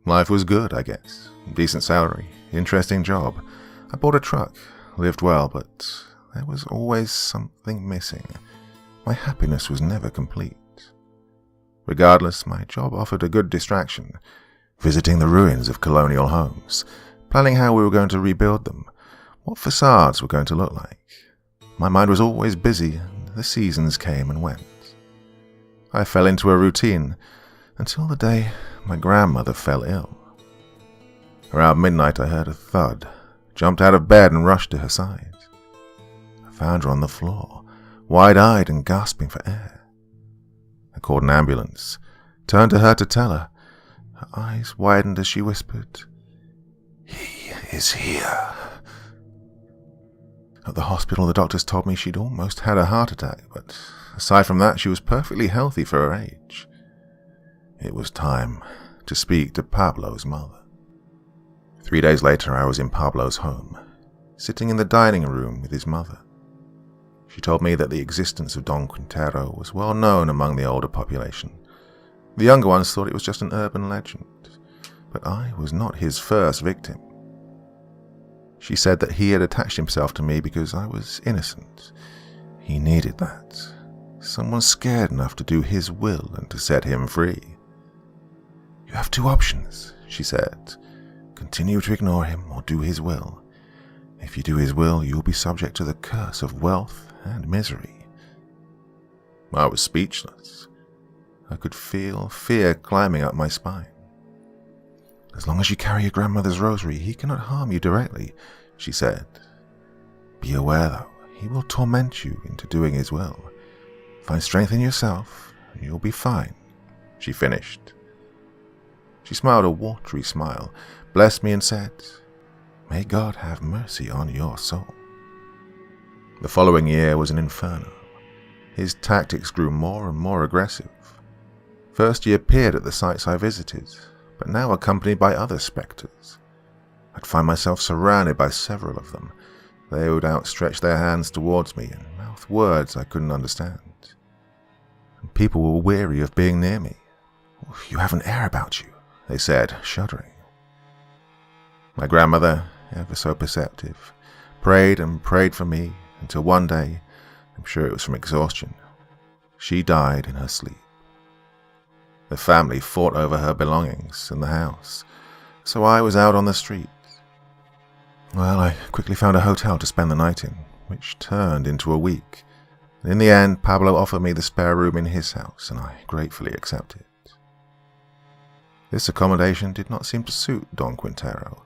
Life was good, I guess. Decent salary, interesting job. I bought a truck, lived well, but there was always something missing. My happiness was never complete. Regardless, my job offered a good distraction, visiting the ruins of colonial homes, planning how we were going to rebuild them, what facades were going to look like. My mind was always busy, and the seasons came and went. I fell into a routine until the day my grandmother fell ill. Around midnight I heard a thud, jumped out of bed and rushed to her side. I found her on the floor, wide-eyed and gasping for air. I called an ambulance, turned to her to tell her. Her eyes widened as she whispered, "He is here." At the hospital, the doctors told me she'd almost had a heart attack, but aside from that, she was perfectly healthy for her age. It was time to speak to Pablo's mother. 3 days later, I was in Pablo's home, sitting in the dining room with his mother. She told me that the existence of Don Quintero was well known among the older population. The younger ones thought it was just an urban legend, but I was not his first victim. She said that he had attached himself to me because I was innocent. He needed that. Someone scared enough to do his will and to set him free. "You have two options," she said. "Continue to ignore him or do his will. If you do his will, you will be subject to the curse of wealth and misery." I was speechless. I could feel fear climbing up my spine. "As long as you carry your grandmother's rosary, he cannot harm you directly," she said. "Be aware, though, he will torment you into doing his will. Find strength in yourself, and you'll be fine," she finished. She smiled a watery smile, blessed me, and said, "May God have mercy on your soul." The following year was an inferno. His tactics grew more and more aggressive. First he appeared at the sites I visited, but now accompanied by other spectres. I'd find myself surrounded by several of them. They would outstretch their hands towards me and mouth words I couldn't understand. And people were weary of being near me. "You have an air about you," they said, shuddering. My grandmother, ever so perceptive, prayed and prayed for me until one day, I'm sure it was from exhaustion, she died in her sleep. The family fought over her belongings in the house, so I was out on the street. Well, I quickly found a hotel to spend the night in, which turned into a week. And in the end, Pablo offered me the spare room in his house, and I gratefully accepted. This accommodation did not seem to suit Don Quintero,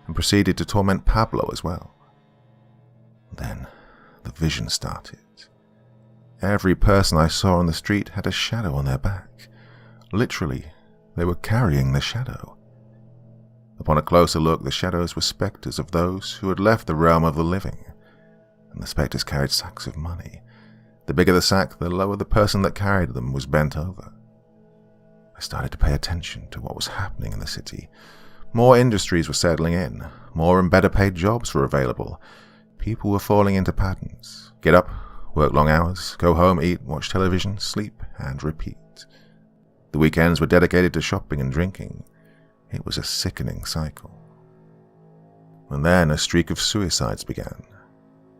and proceeded to torment Pablo as well. Then the vision started. Every person I saw on the street had a shadow on their back. Literally, they were carrying the shadow. Upon a closer look, the shadows were spectres of those who had left the realm of the living, and the spectres carried sacks of money. The bigger the sack, the lower the person that carried them was bent over. I started to pay attention to what was happening in the city. More industries were settling in, more and better paid jobs were available. People were falling into patterns. Get up, work long hours, go home, eat, watch television, sleep, and repeat. The weekends were dedicated to shopping and drinking. It was a sickening cycle. And then a streak of suicides began.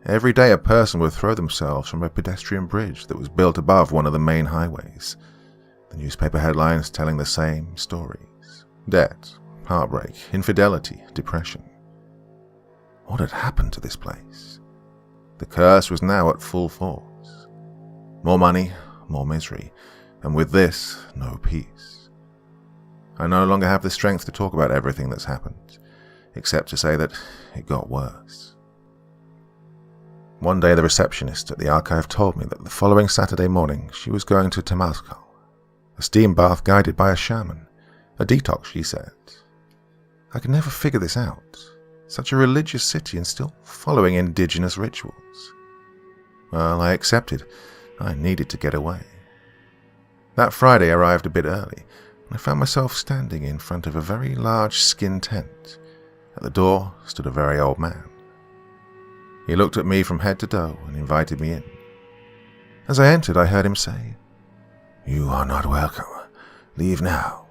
Every day a person would throw themselves from a pedestrian bridge that was built above one of the main highways. The newspaper headlines telling the same stories. Debt, heartbreak, infidelity, depression. What had happened to this place? The curse was now at full force. More money, more misery, and with this, no peace. I no longer have the strength to talk about everything that's happened, except to say that it got worse. One day the receptionist at the archive told me that the following Saturday morning she was going to Temazcal, a steam bath guided by a shaman, a detox, she said. I could never figure this out. Such a religious city and still following indigenous rituals. Well, I accepted. I needed to get away. That Friday I arrived a bit early, and I found myself standing in front of a very large skin tent. At the door stood a very old man. He looked at me from head to toe and invited me in. As I entered, I heard him say, "You are not welcome. Leave now."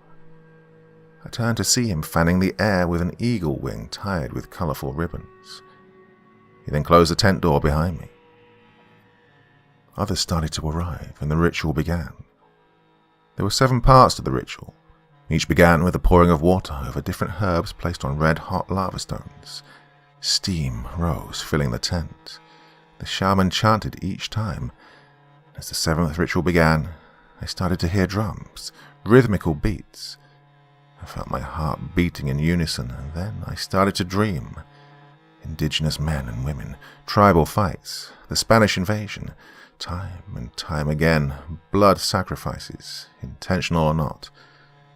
I turned to see him fanning the air with an eagle wing tied with colourful ribbons. He then closed the tent door behind me. Others started to arrive, and the ritual began. There were 7 parts to the ritual. Each began with the pouring of water over different herbs placed on red-hot lava stones. Steam rose, filling the tent. The shaman chanted each time. As the 7th ritual began, I started to hear drums, rhythmical beats. I felt my heart beating in unison, and then I started to dream. Indigenous men and women, tribal fights, the Spanish invasion, time and time again, blood sacrifices, intentional or not.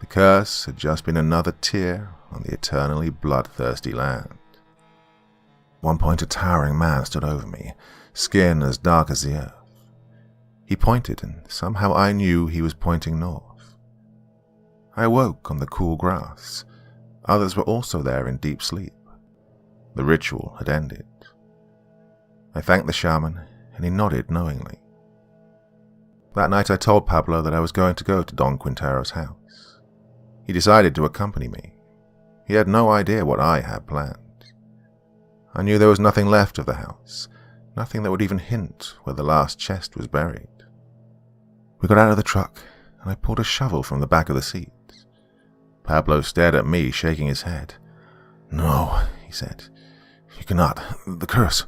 The curse had just been another tear on the eternally bloodthirsty land. At one point a towering man stood over me, skin as dark as the earth. He pointed, and somehow I knew he was pointing north. I awoke on the cool grass. Others were also there in deep sleep. The ritual had ended. I thanked the shaman, and he nodded knowingly. That night I told Pablo that I was going to go to Don Quintero's house. He decided to accompany me. He had no idea what I had planned. I knew there was nothing left of the house, nothing that would even hint where the last chest was buried. We got out of the truck, and I pulled a shovel from the back of the seat. Pablo stared at me, shaking his head. "No," he said. "You cannot. The curse.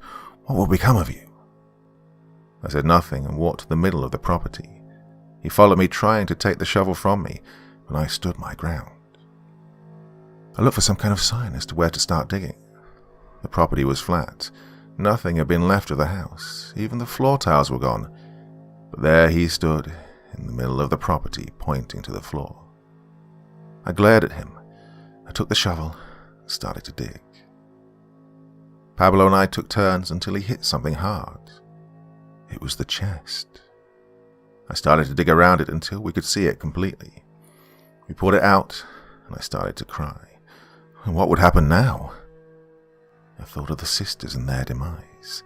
What will become of you?" I said nothing and walked to the middle of the property. He followed me, trying to take the shovel from me, and I stood my ground. I looked for some kind of sign as to where to start digging. The property was flat. Nothing had been left of the house. Even the floor tiles were gone. But there he stood, in the middle of the property, pointing to the floor. I glared at him. I took the shovel and started to dig. Pablo and I took turns until he hit something hard. It was the chest. I started to dig around it until we could see it completely. We pulled it out, and I started to cry. What would happen now? I thought of the sisters and their demise.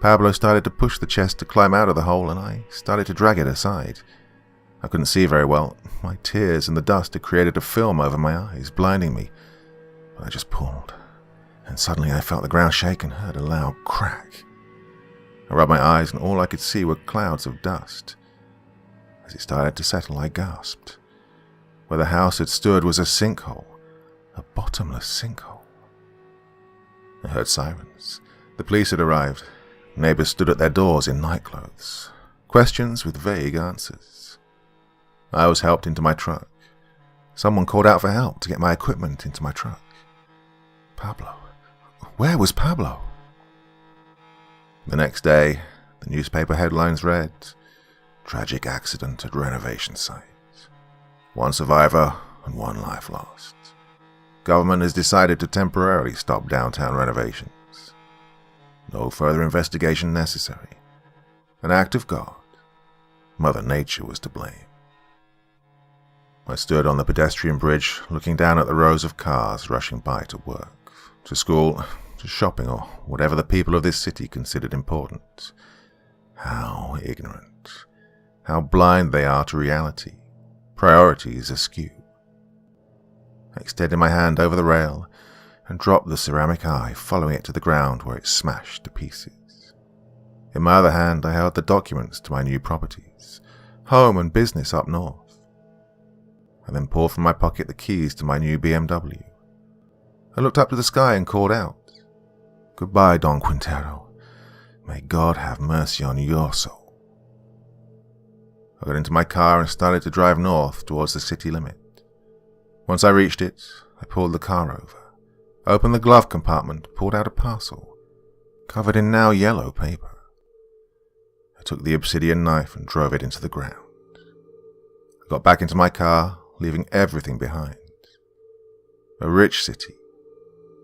Pablo started to push the chest to climb out of the hole, and I started to drag it aside. I couldn't see very well. My tears and the dust had created a film over my eyes, blinding me. But I just pulled, and suddenly I felt the ground shake and heard a loud crack. I rubbed my eyes, and all I could see were clouds of dust. As it started to settle, I gasped. Where the house had stood was a sinkhole, a bottomless sinkhole. I heard sirens. The police had arrived. Neighbors stood at their doors in nightclothes. Questions with vague answers. I was helped into my truck. Someone called out for help to get my equipment into my truck. Pablo. Where was Pablo? The next day, the newspaper headlines read, "Tragic accident at renovation site. 1 survivor and 1 life lost. Government has decided to temporarily stop downtown renovations. No further investigation necessary. An act of God. Mother Nature was to blame." I stood on the pedestrian bridge, looking down at the rows of cars rushing by to work, to school, to shopping, or whatever the people of this city considered important. How ignorant. How blind they are to reality. Priorities askew. I extended my hand over the rail and dropped the ceramic eye, following it to the ground where it smashed to pieces. In my other hand, I held the documents to my new properties, home and business up north. I then pulled from my pocket the keys to my new BMW. I looked up to the sky and called out, "Goodbye, Don Quintero. May God have mercy on your soul." I got into my car and started to drive north towards the city limit. Once I reached it, I pulled the car over, opened the glove compartment, pulled out a parcel, covered in now yellow paper. I took the obsidian knife and drove it into the ground. I got back into my car, leaving everything behind. A rich city,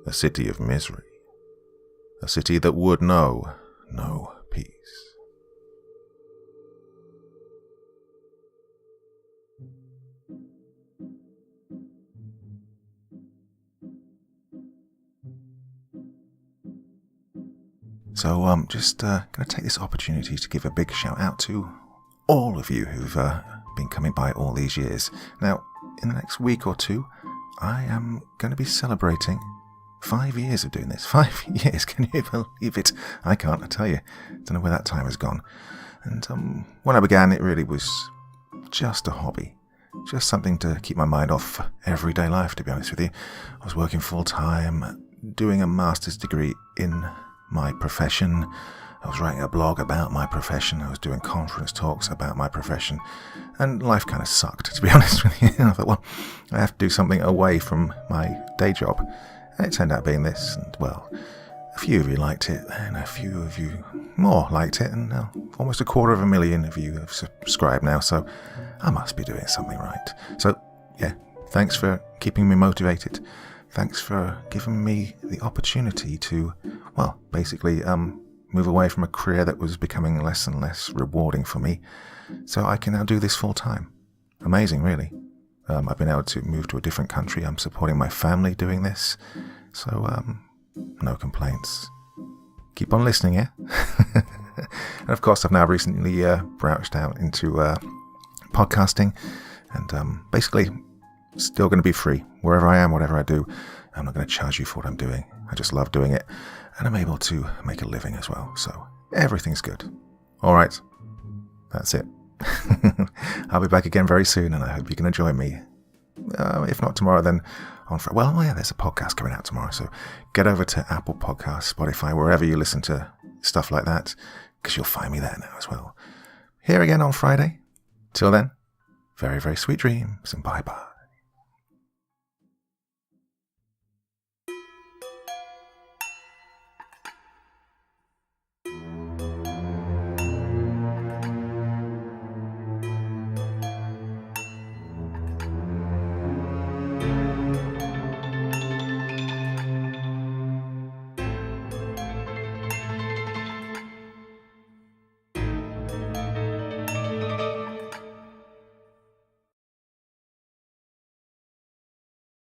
a city of misery, a city that would know no peace. So just going to take this opportunity to give a big shout out to all of you who've been coming by all these years. Now, in the next week or two, I am going to be celebrating 5 years of doing this. 5 years, can you believe it? I can't, I tell you. Don't know where that time has gone. And when I began, it really was just a hobby. Just something to keep my mind off everyday life, to be honest with you. I was working full-time, doing a master's degree in my profession. I was writing a blog about my profession. I was doing conference talks about my profession. And life kind of sucked, to be honest with you. And I thought, well, I have to do something away from my day job. And it turned out being this. And, well, a few of you liked it, and a few of you more liked it. And almost 250,000 of you have subscribed now. So I must be doing something right. So, yeah, thanks for keeping me motivated. Thanks for giving me the opportunity to, well, basically move away from a career that was becoming less and less rewarding for me, so I can now do this full time. Amazing, really. I've been able to move to a different country. I'm supporting my family doing this, so no complaints. Keep on listening, yeah? And of course, I've now recently branched out into podcasting, and basically still going to be free. Wherever I am, whatever I do, I'm not going to charge you for what I'm doing. I just love doing it, and I'm able to make a living as well, so everything's good. All right, that's it. I'll be back again very soon, and I hope you can join me. If not tomorrow, then on Friday. Well, yeah, there's a podcast coming out tomorrow, so get over to Apple Podcasts, Spotify, wherever you listen to stuff like that, because you'll find me there now as well. Here again on Friday. Till then, very, very sweet dreams, and bye-bye.